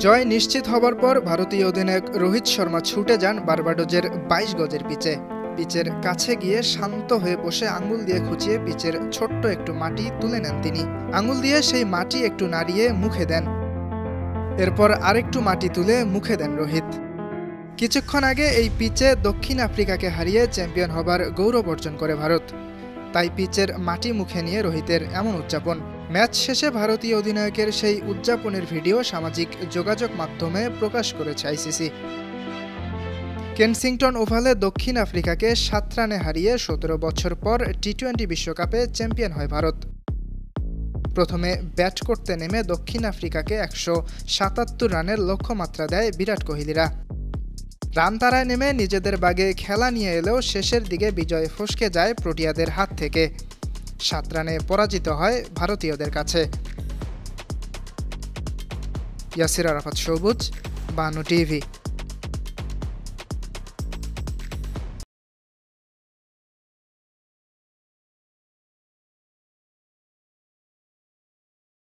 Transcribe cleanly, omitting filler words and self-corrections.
জয় নিশ্চিত হবার পর ভারতীয় অধিনায়ক রোহিত শর্মা ছুটে যান বার্বাডোজের ২২ গজের পিচে। পিচের কাছে গিয়ে শান্ত হয়ে বসে আঙুল দিয়ে খুঁচিয়ে পিচের ছোট্ট একটু মাটি তুলে নেন তিনি। আঙুল দিয়ে সেই মাটি একটু নাড়িয়ে মুখে দেন। এরপর আরেকটু মাটি তুলে মুখে দেন রোহিত। কিছুক্ষণ আগে এই পিচে দক্ষিণ আফ্রিকাকে হারিয়ে চ্যাম্পিয়ন হবার গৌরব অর্জন করে ভারত। তাই পিচের মাটি মুখে নিয়ে রোহিতের এমন উদযাপন। ম্যাচ শেষে ভারতীয় অধিনায়কের সেই উদযাপনের ভিডিও সামাজিক যোগাযোগ মাধ্যমে প্রকাশ করেছে আইসিসি। কেনসিংটন ওভালে দক্ষিণ আফ্রিকাকে ৭ রানে হারিয়ে ১৭ বছর পর টি-২০ বিশ্বকাপে চ্যাম্পিয়ন হয় ভারত। প্রথমে ব্যাট করতে নেমে দক্ষিণ আফ্রিকাকে ১৭৭ রানের লক্ষ্যমাত্রা দেয় বিরাট কোহলিরা। রান তাড়ায় নেমে নিজেদের বাগে খেলা নিয়ে এলেও শেষের দিকে বিজয় ফসকে যায় প্রোটিয়াদের হাত থেকে। ৭ রানে পরাজিত হয় ভারতীয়দের কাছে। ইয়াসির আরাফাত সবুজ, বানু টিভি।